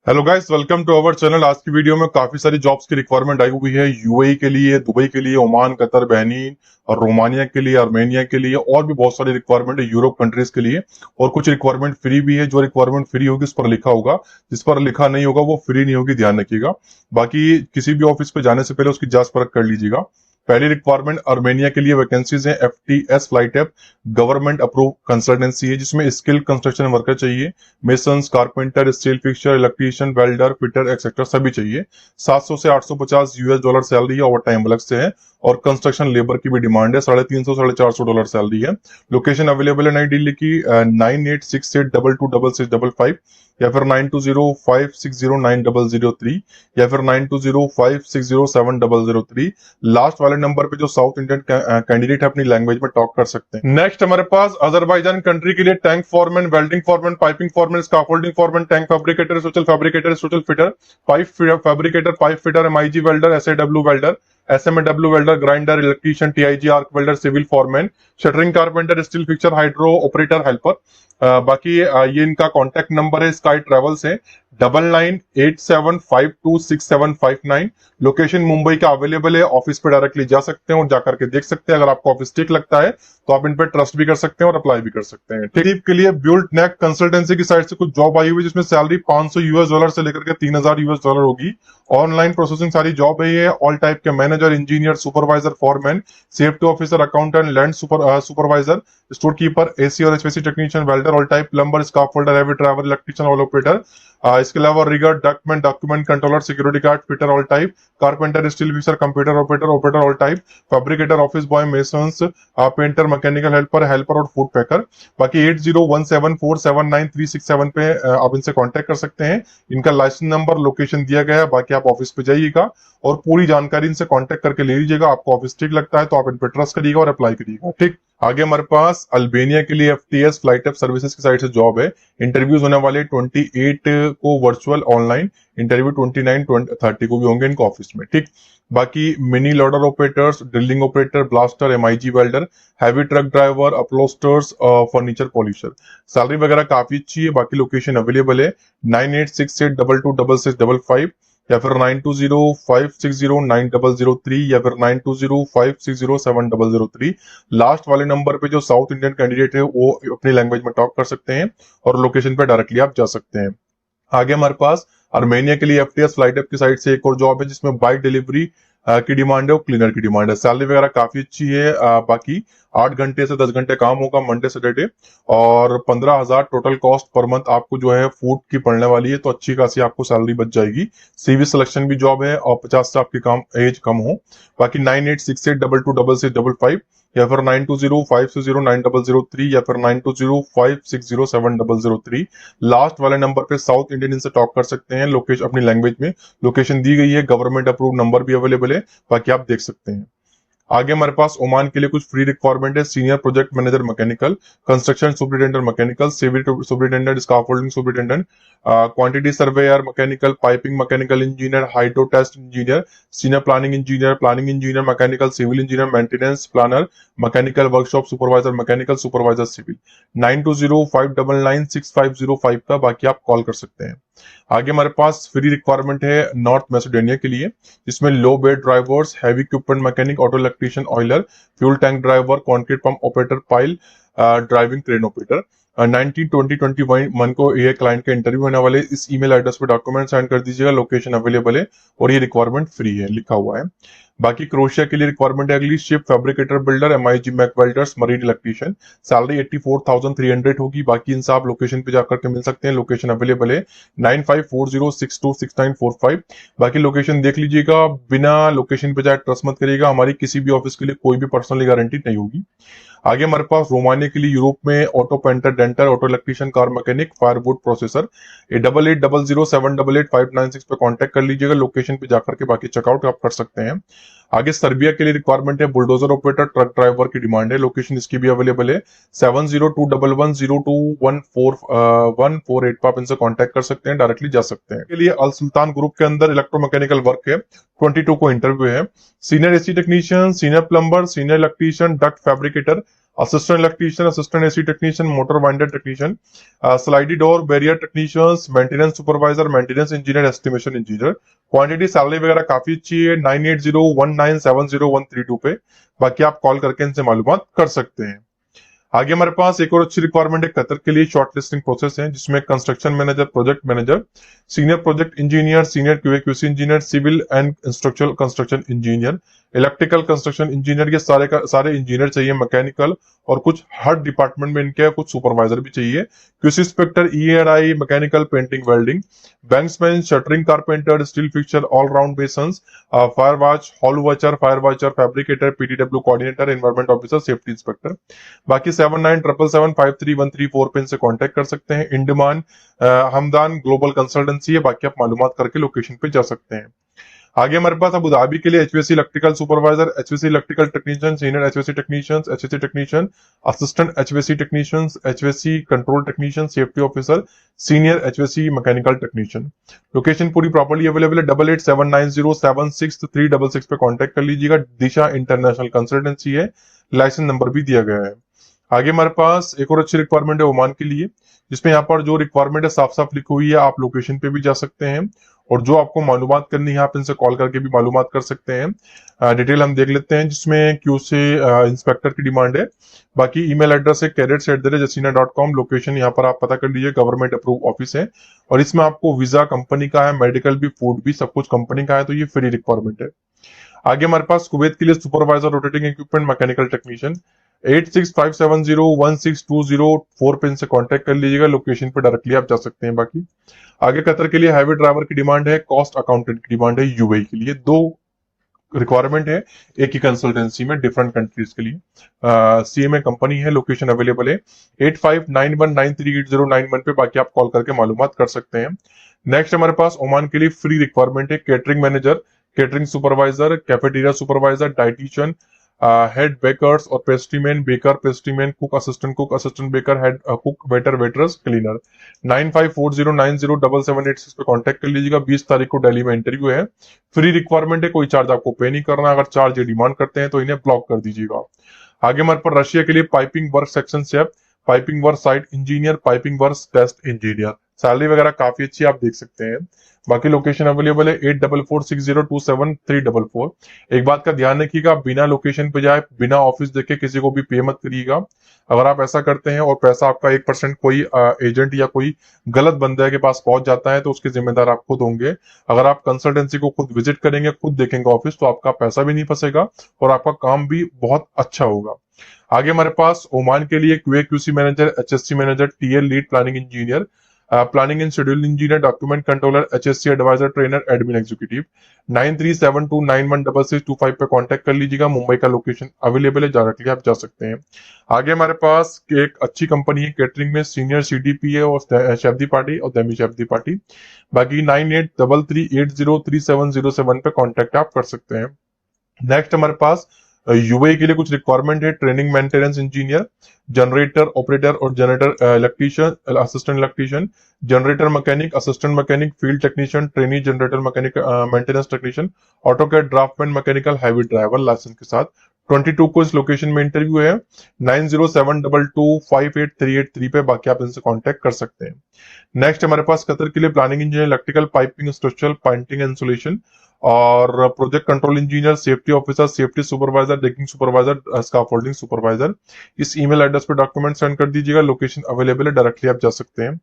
Hello guys, welcome to our channel. आज की video में काफी सारी जॉब्स की रिक्वायरमेंट आई हुई है। यूएई के लिए, दुबई के लिए, ओमान, कतर, बहरीन और रोमानिया के लिए, आर्मेनिया के लिए और भी बहुत सारी रिक्वायरमेंट है यूरोप कंट्रीज के लिए। और कुछ रिक्वायरमेंट फ्री भी है। जो रिक्वायरमेंट फ्री होगी उस पर लिखा होगा, जिस पर लिखा नहीं होगा वो फ्री नहीं होगी, ध्यान रखिएगा। बाकी किसी भी ऑफिस पे जाने से पहले उसकी जांच परख कर लीजिएगा। पहली रिक्वायरमेंट आर्मेनिया के लिए वैकेंसीज है। FTS flight app government approve consultancy है, जिसमें स्किल कंस्ट्रक्शन वर्कर चाहिए। Masons, carpenter, steel fixer, electrician, welder, fitter etcetera सभी चाहिए। 700 से 850 US डॉलर सैलरी है, ओवर टाइम अलग से है। और कंस्ट्रक्शन लेबर की भी डिमांड है, 350 $450 सैलरी है। लोकेशन अवेलेबल है नई दिल्ली की 9868226655 या फिर 9205609003 या फिर 9205607003। लास्ट वाले नंबर पे जो साउथ इंडियन कैंडिडेट है अपनी लैंग्वेज में टॉक कर सकते हैं। नेक्स्ट हमारे पास अजरबैजान कंट्री के लिए tank foreman, welding foreman, piping foreman, scaffolding foreman, tank fabricator, structural fitter, pipe fabricator, pipe fitter, MIG welder, SAW welder, SMA welder, grinder, electrician, TIG arc welder, civil foreman, shuttering carpenter, steel fixer, hydro operator, helper. बाकी ये इनका contact number है sky travels है 9987526759। Location Mumbai का available है। Office पे directly जा सकते हैं और जाकर के देख सकते हैं। अगर आपको ऑफिस ठीक लगता है तो आप इन पे ट्रस्ट भी कर सकते हैं और अप्लाई भी कर सकते हैं। ठीक के लिए ब्यूल्ट नेक कंसल्टेंसी की साइड से कुछ जॉब आई हुई है, जिसमें सैलरी 500 US डॉलर से लेकर के 3000 US डॉलर होगी। ऑनलाइन प्रोसेसिंग सारी जॉब है ये। ऑल टाइप के manager, engineer, supervisor, foreman, safety officer, accountant, land supervisor, store keeper, AC और HVAC technician, welder, all type, plumber, scaffolder, heavy driver, electrician, all operator. इसके अलावा rigger, document, controller, security guard, fitter, all type, carpenter, steel fixer, computer operator, all type, fabricator, office boy, masons, painter, mechanical helper और food packer. बाकी 8017479367 पे आप इनसे contact कर सकते हैं। इनका लाइसेंस नंबर, लोकेशन दिया गया है। बाकी आप ऑफिस पे जाइएगा और पूरी जानकारी इनसे कांटेक्ट करके ले लीजिएगा। आपको ऑफिस ठीक लगता है तो आप इन पे ट्रस्ट करिएगा और अप्लाई करिएगा। ठीक, आगे हमारे पास अल्बेनिया के लिए FTS फ्लाइट ऐप सर्विसेज की साइड से जॉब है। इंटरव्यूज होने वाले 28 को वर्चुअल, ऑनलाइन इंटरव्यू 29-30 को भी होंगे इनको ऑफिस में। ठीक, बाकी mini loader operators, drilling operator, blaster, MIG welder, heavy truck driver, upholsterers, furniture polisher. Salary वगैरह काफी अच्छी है। बाकी लोकेशन अवेलेबल है 9868226655 या फिर 9205609003 या फिर 9205607003। लास्ट वाले नंबर पे जो साउथ इंडियन कैंडिडेट है वो अपनी लैंग्वेज में टॉक कर सकते हैं और लोकेशन पे डायरेक्टली आप जा सकते हैं। आगे हमारे पास आर्मेनिया के लिए FTS फ्लाइट ऐप की साइड से एक और जॉब है, जिसमें बाइक डिलीवरी की डिमांड है और क्लीनर की डिमांड है। सैलरी वगैरह काफी अच्छी है। बाकी 8 घंटे से 10 घंटे काम होगा मंडे सैटरडे और 15,000 टोटल कॉस्ट पर मंथ आपको जो है फूड की पड़ने वाली है, तो अच्छी खासी आपको सैलरी बच जाएगी। CV सिलेक्शन भी जॉब है और 50 से आपकी काम एज कम हो। बाकी 9868226655 या फिर 9205609003 या फिर 9205607003। लास्ट वाले नंबर पे साउथ इंडियन इनसे टॉक कर सकते हैं लोकेशन अपनी लैंग्वेज में। लोकेशन दी गई है, गवर्नमेंट अप्रूव नंबर भी अवेलेबल है, बाकी आप देख सकते हैं। आगे हमारे पास ओमान के लिए कुछ फ्री रिक्वायरमेंट है। Senior project manager mechanical, construction superintendent mechanical, civil superintendent, scaffolding superintendent, quantity surveyor mechanical, piping mechanical engineer, hydro test engineer, senior planning engineer mechanical, civil engineer, maintenance planner, mechanical workshop supervisor mechanical, supervisor civil. 9205996505 का बाकी आप call कर सकते हैं। आगे हमारे पास free requirement है North Macedonia के लिए, जिसमें लो bed drivers, heavy equipment mechanic, auto electrician, Euler, fuel tank driver, concrete pump operator, pile driving crane operator. 19-20-21 को ये क्लाइंट का इंटरव्यू होने वाले। इस ईमेल एड्रेस पे डॉक्यूमेंट सेंड कर दीजिएगा। लोकेशन अवेलेबल है और ये रिक्वायरमेंट फ्री है, लिखा हुआ है। बाकी क्रोशिया के लिए रिक्वायरमेंट है अगली, ship fabricator, builder, MIG MAG welders, marine electrician. Salary 84,300 होगी। बाकी इनसे आप लोकेशन पे जाकर के मिल सकते हैं। लोकेशन अवेलेबल है 9540626945। बाकी लोकेशन देख लीजिएगा, बिना लोकेशन पे जाए ट्रस्ट मत करिएगा। हमारी किसी भी ऑफिस के लिए कोई भी पर्सनली गारंटी नहीं होगी। आगे हमारे पास रोमानिया के लिए यूरोप में auto painter, denter, auto electrician, car mechanic, firewood processor. 8800078596 पे कांटेक्ट कर लीजिएगा। लोकेशन पे जाकर के बाकी चेकआउट आप कर सकते हैं। आगे सर्बिया के लिए रिक्वायरमेंट है बुलडोजर ऑपरेटर, ट्रक ड्राइवर की डिमांड है। लोकेशन इसकी भी अवेलेबल है 7021102148 पर आप इनसे कांटेक्ट कर सकते हैं, डायरेक्टली जा सकते हैं। के लिए अल सुल्तान ग्रुप के अंदर इलेक्ट्रोमैकेनिकल वर्क है, 22 को इंटरव्यू है। Senior AC technician, senior plumber, senior electrician, duct fabricator, assistant electrician, assistant AC technician, motor winder technician, स्लाइडी door barrier technicians, maintenance supervisor, maintenance engineer, estimation engineer. Quantity salary वगैरह काफी अच्छी है 9801970132 पे। बाकी आप कॉल करके इनसे मालूमात कर सकते हैं। आगे हमारे पास एक और अच्छी रिक्वायरमेंट है कतर के लिए। शॉर्ट लिस्टिंग प्रोसेस है जिसमें construction manager, project manager, senior project engineer, senior QA QC engineer, civil and structural construction engineer, electrical construction engineer, ये सारे इंजीनियर चाहिए। मैकेनिकल और कुछ हर डिपार्टमेंट में इनके कुछ सुपरवाइजर भी चाहिए। QC inspector, ENI, mechanical, painting, welding, banksman, shuttering carpenter, steel fixer, all round masons, fire watch, hole watcher, fire watcher, fabricator, PTW coordinator, environment officer, safety inspector. बाकी 7977753134 पे इनसे कांटेक्ट कर सकते हैं। इंडमान हमदान ग्लोबल कंसल्टेंसी है। बाकी आप मालूमात करके लोकेशन पे जा सकते हैं। आगे हमारे पास अबू धाबी के लिए HVC electrical supervisor, HVC electrical technician, senior HVC technicians, HVC technician, assistant HVC technicians, HVC control technician, safety officer, senior HVC mechanical technician. Location पूरी प्रॉपर्ली अवेलेबल है। 8879076366 पे कांटेक्ट कर लीजिएगा। दिशा इंटरनेशनल कंसल्टेंसी है। लाइसेंस नंबर भी दिया गया है। आगे हमारे पास एक और अच्छी रिक्वायरमेंट है ओमान के लिए, जिसमें यहाँ पर जो रिक्वायरमेंट है साफ साफ लिखी हुई है। आप लोकेशन पे भी जा सकते हैं और जो आपको मालूमात करनी है आप इनसे कॉल करके भी मालूमात कर सकते हैं। डिटेल हम देख लेते हैं जिसमें क्यू से इंस्पेक्टर की डिमांड है। बाकी ईमेल एड्रेस है cadets@jasina.com। लोकेशन यहाँ पर आप पता कर लीजिए, गवर्नमेंट अप्रूव ऑफिस है और इसमें आपको वीजा कंपनी का है, मेडिकल भी, फूड भी, सब कुछ कंपनी का है, तो ये फ्री रिक्वायरमेंट है। आगे हमारे पास कुवैत के लिए supervisor rotating equipment mechanical technician. 8657016204 पे इनसे कांटेक्ट कर लीजिएगा। लोकेशन पे डायरेक्टली आप जा सकते हैं। बाकी आगे कतर के लिए हाईवे ड्राइवर की डिमांड है, कॉस्ट अकाउंटेंट की डिमांड है यूएई के लिए। दो रिक्वायरमेंट है एक ही कंसल्टेंसी में डिफरेंट कंट्रीज के लिए। सीएमए कंपनी है। लोकेशन अवेलेबल है 8591938091 पे। बाकी आप कॉल करके मालूमात कर सकते हैं। नेक्स्ट हमारे पास ओमान के लिए फ्री रिक्वायरमेंट है catering manager, catering supervisor, cafeteria supervisor, dietitian, head bakers और pastryman, baker, pastryman, cook, assistant baker, head cook, waiter, waitress, cleaner. 9540907786 पे कांटेक्ट कर लीजिएगा। 20 तारीख को दिल्ली में इंटरव्यू है। फ्री रिक्वायरमेंट है, कोई चार्ज आपको पे नहीं करना। अगर चार्ज ये डिमांड करते हैं तो इन्हें ब्लॉक कर दीजिएगा। आगे हमारे पास रशिया के लिए piping work section chef, piping work site engineer, piping work test engineer. Salary वगैरह काफी अच्छी आप देख सकते हैं। बाकी लोकेशन अवेलेबल है 8446027344। एक बात का ध्यान रखिएगा, बिना लोकेशन पे जाए, बिना ऑफिस देखे किसी को भी पे मत करिएगा। अगर आप ऐसा करते हैं और पैसा आपका 1% कोई एजेंट या कोई गलत बंदे के पास पहुंच जाता है तो उसके जिम्मेदार आप खुद होंगे। अगर आप कंसल्टेंसी को खुद विजिट करेंगे, खुद देखेंगे ऑफिस, तो आपका पैसा भी नहीं फंसेगा और आपका काम भी बहुत अच्छा होगा। आगे हमारे पास ओमान के लिए QA QC manager, HSC manager, TL lead planning engineer, planning and schedule engineer, document controller, HSC advisor, trainer, admin executive. 9372916625 पे कांटेक्ट कर लीजिएगा। मुंबई का लोकेशन अवेलेबल है, डायरेक्टली आप जा सकते हैं। आगे हमारे पास एक अच्छी कंपनी है केटरिंग में, सीनियर सीडीपी है और शेफ दी पार्टी और डेमी शेफ दी पार्टी। बाकी 9833803707 पे कांटेक्ट आप कर सकते हैं। नेक्स्ट हमारे पास यूएई के लिए कुछ रिक्वायरमेंट है, training maintenance engineer, generator operator और generator electrician, assistant electrician, generator mechanic, assistant mechanic, field technician, trainee generator mechanic, maintenance technician, AutoCAD draftsman mechanical, highway driver licence के साथ। 22 को इस लोकेशन में इंटरव्यू है। 9072258383 पे। बाकी आप इनसे कांटेक्ट कर सकते हैं। नेक्स्ट हमारे पास कतर के लिए planning engineer, electrical, piping, structural, painting, insulation और project control engineer, safety officer, safety supervisor, decking supervisor, scaffolding supervisor. इस ईमेल एड्रेस पे डॉक्यूमेंट सेंड कर दीजिएगा। लोकेशन अवेलेबल है, डायरेक्टली आप जा सकते हैं।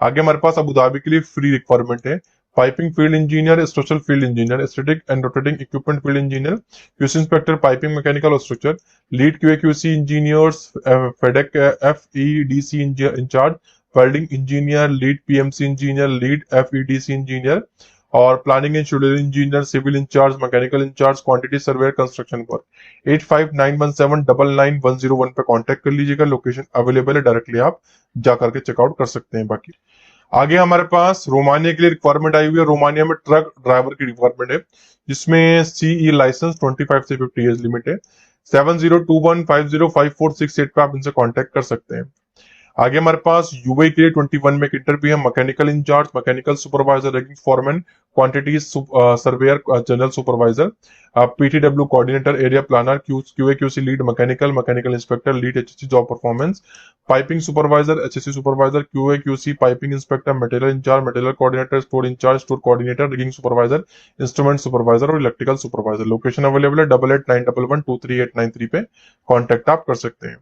आगे हमारे पास अबू धाबी के लिए फ्री रिक्वायरमेंट है, piping field engineer, structural field engineer, static and rotating equipment field engineer, QC inspector, piping mechanical और structure, lead QA QC engineers, FEDC FEDC incharge, welding engineer, lead PMC engineer, lead FEDC engineer और planning and schedule engineer, civil incharge, mechanical incharge, quantity surveyor, construction work. 8591799101 पे contact कर लीजिएगा। Location available है, directly आप जाकर के checkout कर सकते हैं। बाकी आगे हमारे पास रोमानिया के लिए रिक्वायरमेंट आई हुई है। रोमानिया में ट्रक ड्राइवर की रिक्वायरमेंट है जिसमें सीई लाइसेंस 25 से 50 इयर्स लिमिट है। 7021505468 पे आप इनसे कांटेक्ट कर सकते हैं। आगे हमारे पास यूएई के लिए 21 में एक इंटरव्यू है, mechanical incharge, mechanical supervisor, rigging foreman, quantity surveyor, general supervisor, PTW coordinator, area planner, QA QC lead mechanical, mechanical inspector, lead HSC job performance, piping supervisor, HSC supervisor, QA QC, piping inspector, material incharge, material coordinator, store incharge, store coordinator, rigging supervisor, instrument supervisor और electrical supervisor. Location available है 8891123893 पे contact आप कर सकते हैं।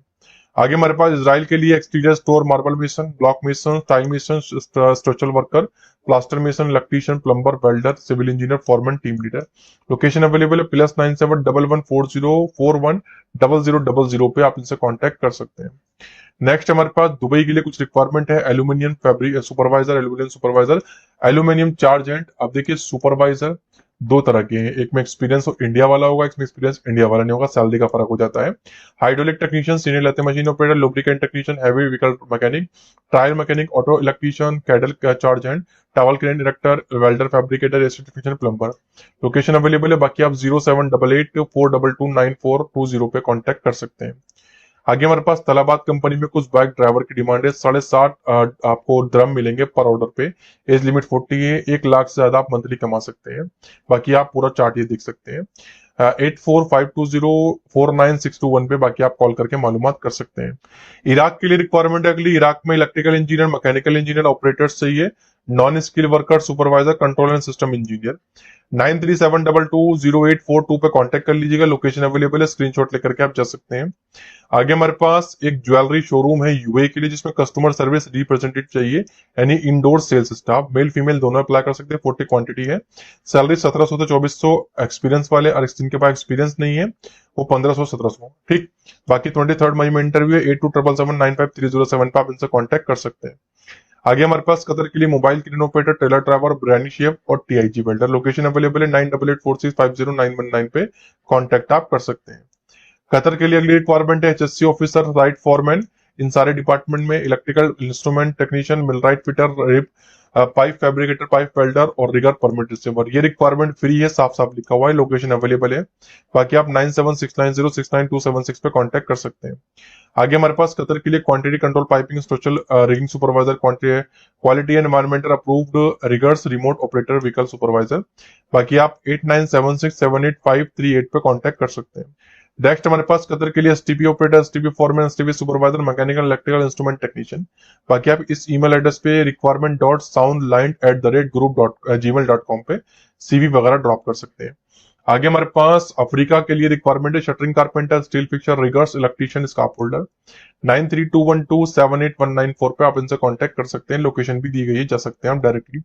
आगे हमारे पास Israel के लिए exterior store, marble mission, block mission, tile mission, structural worker, plaster mission, electrician, plumber, welder, civil engineer, foreman, team leader. Location available है +971141000000 पे आप इनसे कांटेक्ट कर सकते हैं। नेक्स्ट हमारे पास दुबई के लिए कुछ रिक्वायरमेंट है, aluminium fabric supervisor, aluminium supervisor, aluminium charge hand. अब देखिए सुपरवाइजर दो तरह के हैं, एक में एक्सपीरियंस इंडिया वाला होगा, एक में एक्सपीरियंस इंडिया वाला नहीं होगा, सैलरी का फर्क हो जाता है। हाइड्रोलिक टेक्नीशियन, सीनियर लेते machine operator, lubricant technician, heavy vehicle mechanic, trial mechanic, auto electrician, cattle charge hand, towel crane erector, welder, fabricator, AC technician, plumber. Location available है, बाकी आप 07884229 पे कॉन्टेक्ट कर सकते हैं। आगे हमारे पास तलाबाद कंपनी में कुछ बाइक ड्राइवर की डिमांड है, 7.5 आपको ड्रम मिलेंगे पर ऑर्डर पे, एज लिमिट 40 है, 1 लाख से ज्यादा आप मंथली कमा सकते हैं। बाकी आप पूरा चार्ट ये देख सकते हैं 8452049621 पे, बाकी आप कॉल करके मालूमात कर सकते हैं। इराक के लिए रिक्वायरमेंट है अगली, इराक में electrical engineer, mechanical engineer, operators चाहिए, non skill worker, supervisor, control and system engineer. 9372208842 पे कांटेक्ट कर लीजिएगा। लोकेशन अवेलेबल है, स्क्रीनशॉट लेकर के आप जा सकते हैं। आगे हमारे पास एक ज्वेलरी शोरूम है यूए के लिए, जिसमें कस्टमर सर्विस रिप्रेजेंटेटिव चाहिए, यानी indoor sales staff, male female दोनों अप्लाई कर सकते हैं। 40 क्वांटिटी है, सैलरी 1700 से 2400 एक्सपीरियंस वाले, और जिनके पास एक्सपीरियंस नहीं है वो 1500 1700। ठीक, बाकी 23 मई में इंटरव्यू है, 8277795307 पे आप इनसे कॉन्टेक्ट कर सकते हैं। आगे हमारे पास कतर के लिए mobile clean operator, trailer driver, brandy chef और टीआईजी वेल्डर। लोकेशन अवेलेबल है 9884650911 पे कॉन्टेक्ट आप कर सकते हैं। कतर के लिए अगली रिक्वायरमेंट है एचएससी ऑफिसर, राइट फॉरमैन, इन सारे डिपार्टमेंट में, electrical instrument technician, millwright fitter, rip pipe fabricator, pipe welder और रिगर परमिट रिसीवर। ये रिक्वायरमेंट फ्री है, साफ साफ लिखा हुआ है। लोकेशन अवेलेबल है, बाकी आप 9769069276 पे कॉन्टेक्ट कर सकते हैं। आगे हमारे पास कतर के लिए quantity control, piping, structural rigging supervisor, quality and environmental approved riggers, remote operator, vehicle supervisor. बाकी आप 8976785338 पे कॉन्टेक्ट कर सकते हैं। नेक्स्ट हमारे पास कतर के लिए STP operator, STP foreman, STP supervisor, mechanical electrical instrument technician. बाकी आप इस ईमेल एड्रेस पे requirement.soundline@gmail.com पे सीवी वगैरह ड्रॉप कर सकते हैं। आगे हमारे पास अफ्रीका के लिए रिक्वायरमेंट है, shuttering carpenter, steel fixer, riggers, electrician, scarf holder. 9321278194 पे आप इनसे कांटेक्ट कर सकते हैं। लोकेशन भी दी गई है, जा सकते हैं आप डायरेक्टली।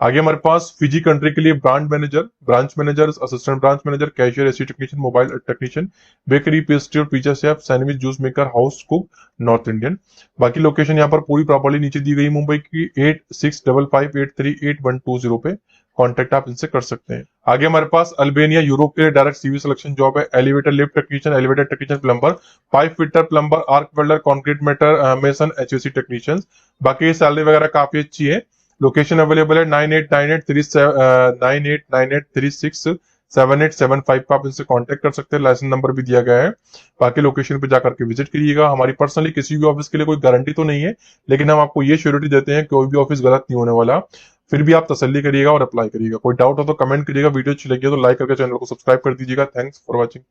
आगे हमारे पास फिजी कंट्री के लिए branch manager, assistant branch manager, cashier, AC technician, mobile technician, bakery, pastry और pizza chef, sandwich, juice maker, house cook, north Indian. बाकी लोकेशन यहाँ पर पूरी प्रॉपर्ली नीचे दी गई, मुंबई की 8655838120 पे कॉन्टेक्ट आप इनसे कर सकते हैं। आगे हमारे पास अल्बेनिया यूरोप के लिए डायरेक्ट सीवी सिलेक्शन जॉब है, elevator lift technician, elevator technician, plumber, pipe fitter, plumber, arc welder, concrete मेटर मेसन, एचओसी टेक्नीशियन। बाकी सैलरी वगैरह काफी अच्छी है। लोकेशन अवेलेबल है 9898367875 पे आप इनसे कांटेक्ट कर सकते हैं। लाइसेंस नंबर भी दिया गया है। बाकी लोकेशन पे जाकर के विजिट करिएगा। हमारी पर्सनली किसी भी ऑफिस के लिए कोई गारंटी तो नहीं है, लेकिन हम आपको ये श्योरिटी देते हैं कोई भी ऑफिस गलत नहीं होने वाला। फिर भी आप तसल्ली करिएगा और अप्लाई करिएगा। कोई डाउट हो तो कमेंट करिएगा। वीडियो अच्छी लगी हो तो लाइक करके चैनल को सब्सक्राइब कर दीजिएगा। Thanks for watching.